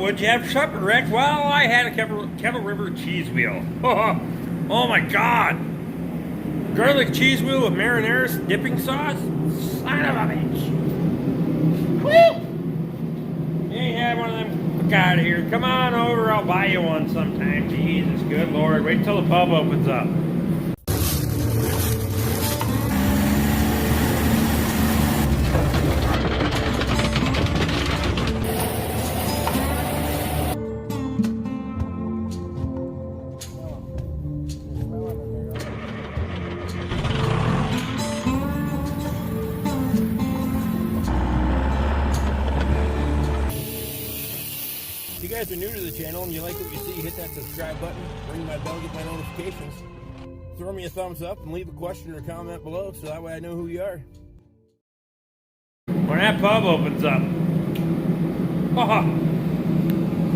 what'd you have for supper, Rick? Well, I had a Kettle River cheese wheel. Oh my God. Garlic cheese wheel with marinara dipping sauce? Son of a bitch. Woo! You ain't had one of them? Fuck out of here. Come on over, I'll buy you one sometime. Jesus, good Lord. Wait till the pub opens up. If you guys are new to the channel and you like what you see, hit that subscribe button, ring my bell, get my notifications. Throw me a thumbs up and leave a question or comment below so that way I know who you are. When that pub opens up.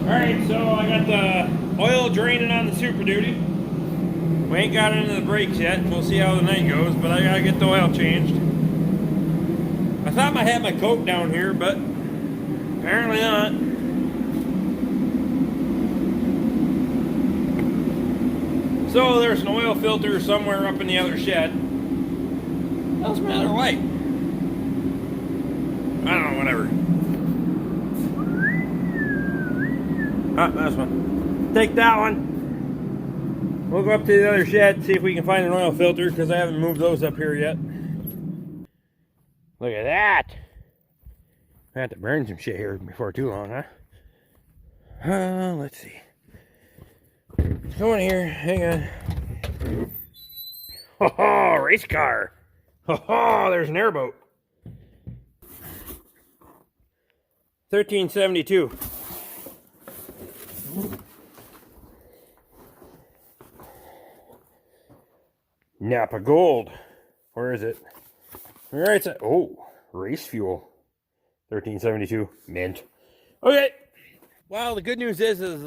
Alright, so I got the oil draining on the Super Duty. We ain't got into the brakes yet. We'll see how the night goes, but I gotta get the oil changed. I thought I had my coat down here, but apparently not. So there's an oil filter somewhere up in the other shed. How's my other light? I don't know, whatever. Ah, that's one. Take that one. We'll go up to the other shed, see if we can find an oil filter, because I haven't moved those up here yet. Look at that. I have to burn some shit here before too long, huh? Let's see. Go in here, hang on. Oh, race car. Oh, there's an airboat. 1372. Napa Gold. Where is it? Where is it? Oh, race fuel. 1372. Mint. Okay. Well, the good news is it's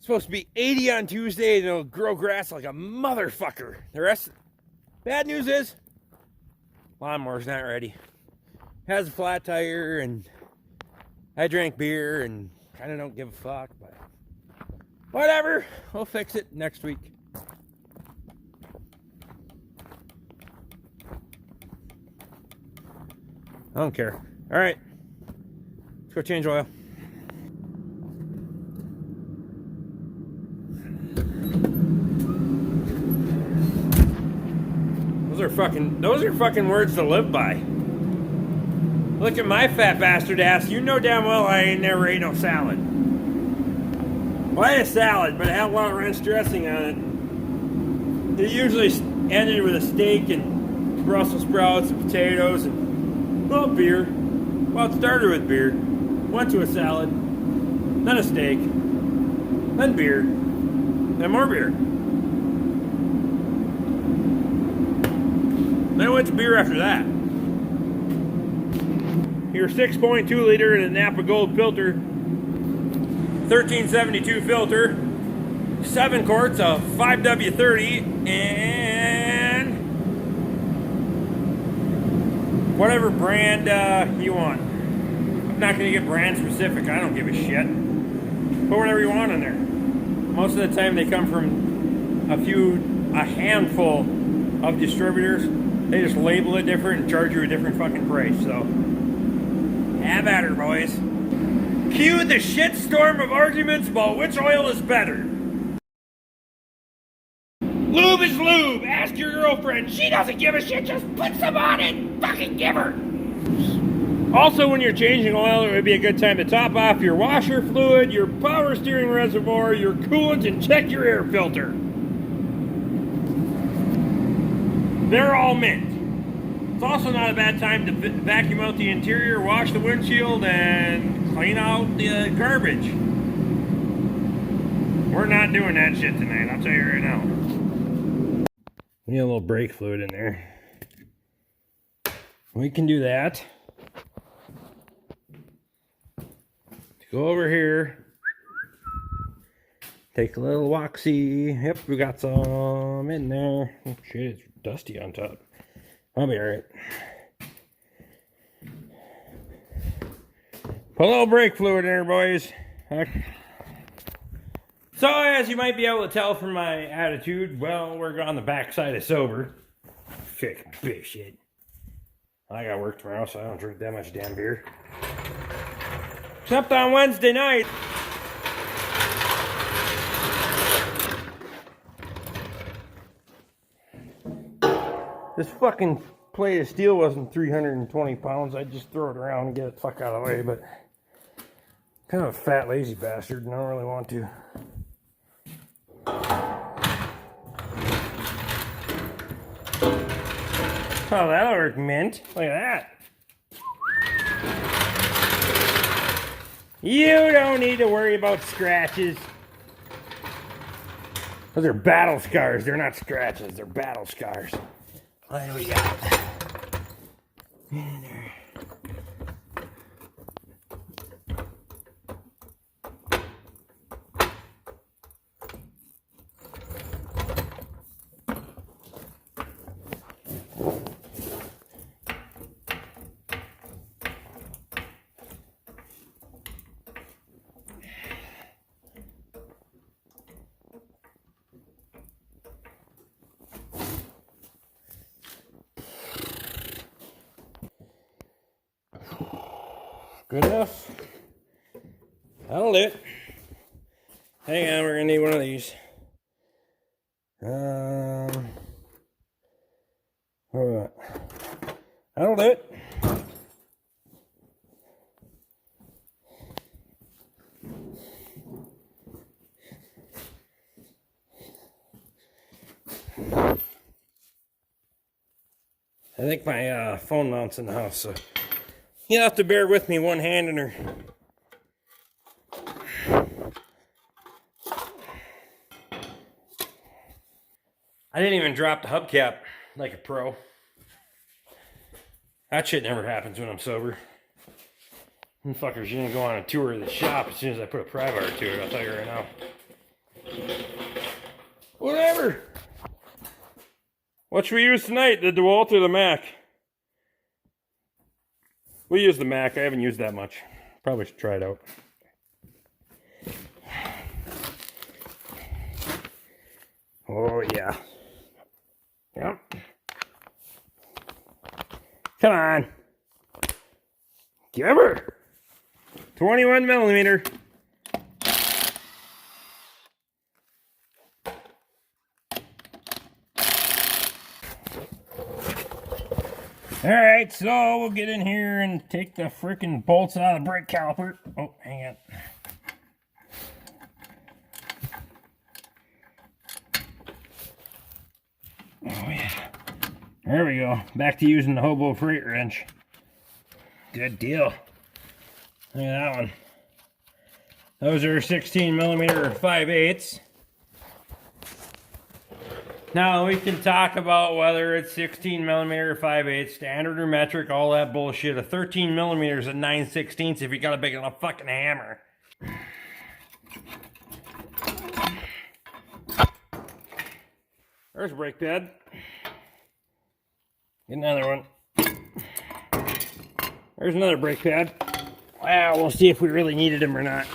supposed to be 80 on Tuesday and it'll grow grass like a motherfucker. The rest, bad news is, lawnmower's not ready. Has a flat tire and I drank beer and kind of don't give a fuck, but whatever. We'll fix it next week. I don't care. All right, let's go change oil. Those are fucking words to live by. Look at my fat bastard ass. You know damn well I ain't never ate no salad. Well, I ate a salad, but it had a lot of ranch dressing on it. It usually ended with a steak and Brussels sprouts and potatoes and, well, beer. Well, it started with beer. Went to a salad. Then a steak. Then beer. Then more beer. Then I went to beer after that. Your 6.2 liter in a Napa Gold filter, 1372 filter, 7 quarts of 5W30, and whatever brand you want. I'm not going to get brand specific, I don't give a shit. Put whatever you want in there. Most of the time they come from a handful of distributors. They just label it different and charge you a different fucking price, so have at her, boys. Cue the shitstorm of arguments about which oil is better. Lube is lube. Ask your girlfriend. She doesn't give a shit. Just put some on it. Fucking give her. Also, when you're changing oil, it would be a good time to top off your washer fluid, your power steering reservoir, your coolant, and check your air filter. They're all mint. It's also not a bad time to vacuum out the interior, wash the windshield, and clean out the garbage. We're not doing that shit tonight, I'll tell you right now. We need a little brake fluid in there. We can do that. Go over here. Take a little walk-see. Yep, we got some in there. Oh shit, it's dusty on top. I'll be alright. Put a little brake fluid in there, boys. So, as you might be able to tell from my attitude, well, we're on the backside of sober. Fucking big shit. I got work tomorrow, so I don't drink that much damn beer. Except on Wednesday night. This fucking plate of steel wasn't 320 pounds. I'd just throw it around and get it the fuck out of the way, but kind of a fat, lazy bastard, and I don't really want to. Oh, that'll work, Mint. Look at that. You don't need to worry about scratches. Those are battle scars. They're not scratches. They're battle scars. What do we got? In there. Good enough. That'll do it. Hang on, we're gonna need one of these. Hold on. That'll do it. I think my phone mount's in the house, so you'll have to bear with me one hand in her. I didn't even drop the hubcap like a pro. That shit never happens when I'm sober. Them fuckers, you didn't go on a tour of the shop as soon as I put a pry bar to it, I'll tell you right now. Whatever. What should we use tonight? The DeWalt or the Mac? We use the Mac. I haven't used that much. Probably should try it out. Oh, yeah. Yep. Come on. Give her. 21 millimeter. Alright, so we'll get in here and take the frickin' bolts out of the brake caliper. Oh, hang on. Oh, yeah. There we go. Back to using the hobo freight wrench. Good deal. Look at that one. Those are 16 millimeter 5/8. Now we can talk about whether it's 16 millimeter 5/8, standard or metric, all that bullshit. A 13 millimeters at 9/16 if you got a big enough fucking hammer. There's a brake pad. Get another one. There's another brake pad. Well, we'll see if we really needed them or not.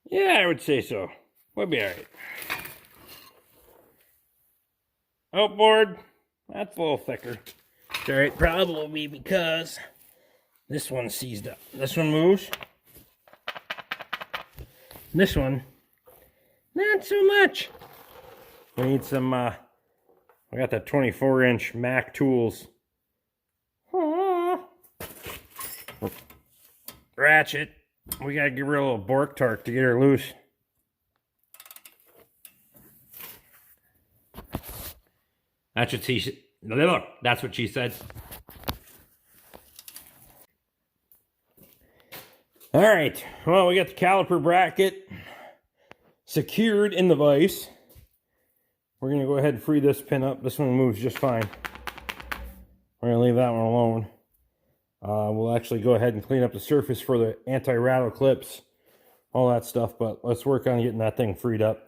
Yeah, I would say so. We'll be alright. Outboard. That's a little thicker. It's alright, probably because this one's seized up. This one moves. This one, not so much. We need some, I got that 24-inch Mac tools. Ratchet. We gotta give her a little Bork torque to get her loose. That's what she said. That's what she said. All right. Well, we got the caliper bracket secured in the vise. We're gonna go ahead and free this pin up. This one moves just fine. We're gonna leave that one alone. We'll actually go ahead and clean up the surface for the anti-rattle clips, all that stuff, but let's work on getting that thing freed up.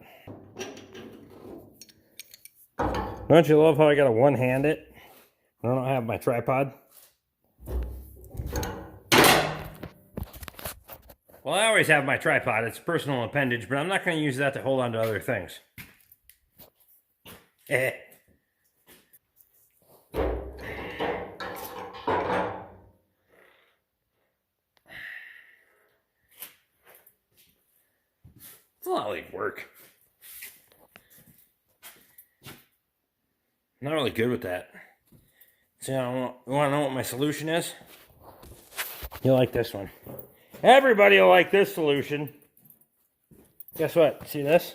Don't you love how I gotta one-hand it? I don't have my tripod. Well, I always have my tripod. It's a personal appendage, but I'm not going to use that to hold on to other things. Eh. It's a lot like work. I'm not really good with that. So, you want to know what my solution is? You'll like this one. Everybody will like this solution. Guess what? See this?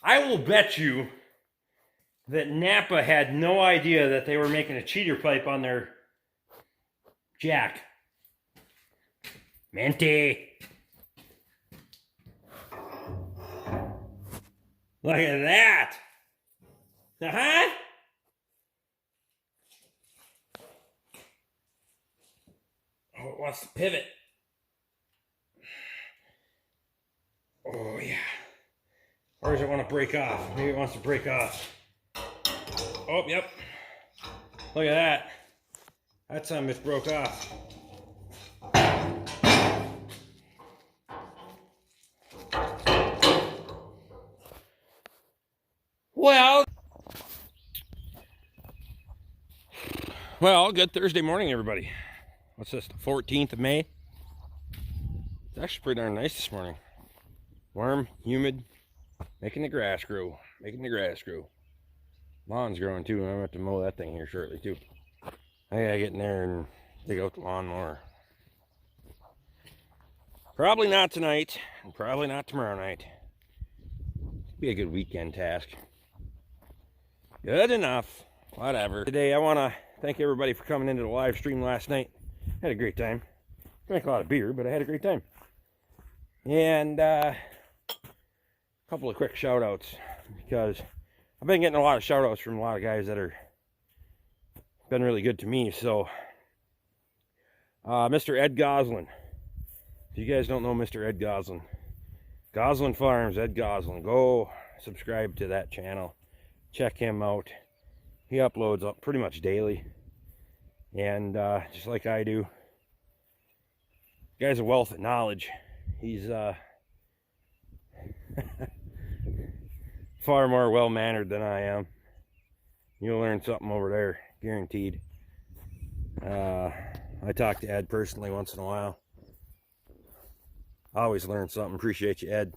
I will bet you that Napa had no idea that they were making a cheater pipe on their jack. Minty. Look at that. Uh-huh. Oh, it wants to pivot. Oh, yeah. Or does it want to break off? Maybe it wants to break off. Oh, yep. Look at that. That son just broke off. Well, good Thursday morning, everybody. What's this, the 14th of May? It's actually pretty darn nice this morning. Warm, humid, making the grass grow. Making the grass grow. Lawn's growing too, and I'm going to have to mow that thing here shortly too. I gotta get in there and dig out the lawnmower. Probably not tonight, and probably not tomorrow night. Be a good weekend task. Good enough. Whatever. Today I want to thank everybody for coming into the live stream last night. Had a great time. Drank a lot of beer, but I had a great time. And a couple of quick shout outs, because I've been getting a lot of shout outs from a lot of guys that are been really good to me. So Mr. Ed Goslin, if you guys don't know Mr. Ed Goslin, Goslin Farms, Ed Goslin, go subscribe to that channel, check him out. He uploads up pretty much daily, and just like I do, the guy's a wealth of knowledge. He's far more well-mannered than I am. You'll learn something over there, guaranteed. I talk to Ed personally once in a while. I always learn something. Appreciate you, Ed.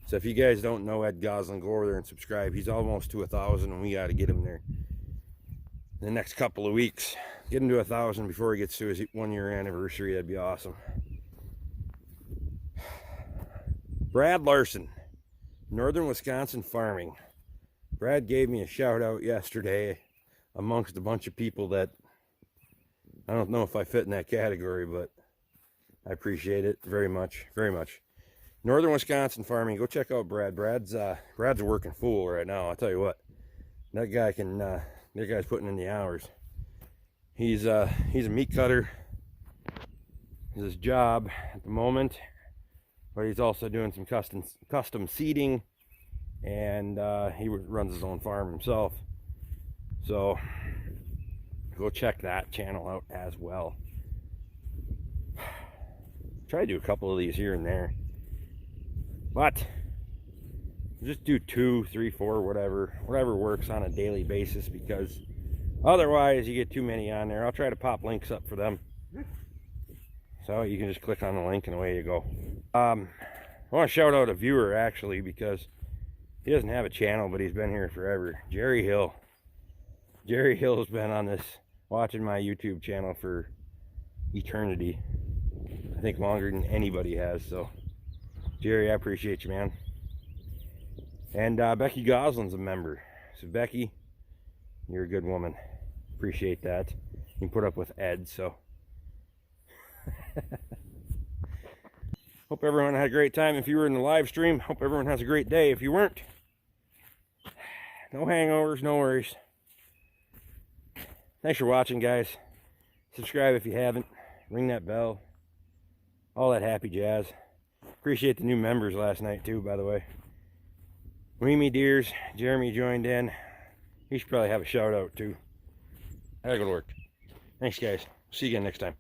So if you guys don't know Ed Goslin, go over there and subscribe. He's almost to 1,000, and we got to get him there in the next couple of weeks. Get him to 1,000 before he gets to his 1-year anniversary. That'd be awesome. Brad Larson, Northern Wisconsin Farming. Brad gave me a shout out yesterday amongst a bunch of people that I don't know if I fit in that category, but I appreciate it very much, very much. Northern Wisconsin Farming, go check out Brad. Brad's a working fool right now. I'll tell you what, that guy can. That guy's putting in the hours. He's a meat cutter. It's his job at the moment, but he's also doing some custom seeding, and he runs his own farm himself. So go check that channel out as well. Try to do a couple of these here and there, but just do 2, 3, 4, whatever works on a daily basis, because otherwise you get too many on there. I'll try to pop links up for them, so you can just click on the link and away you go. I want to shout out a viewer actually, because he doesn't have a channel, but he's been here forever. Jerry Hill. Jerry Hill has been on this, watching my YouTube channel for eternity. I think longer than anybody has. So Jerry, I appreciate you, man. And Becky Goslin's a member. So Becky, you're a good woman. Appreciate that. You can put up with Ed, so. Hope everyone had a great time if you were in the live stream. Hope everyone has a great day if you weren't. No hangovers, no worries. Thanks for watching, guys. Subscribe if you haven't. Ring that bell. All that happy jazz. Appreciate the new members last night too, by the way. Weemy Deers, Jeremy joined in. He should probably have a shout out too. I gotta go to work. Thanks, guys. See you again next time.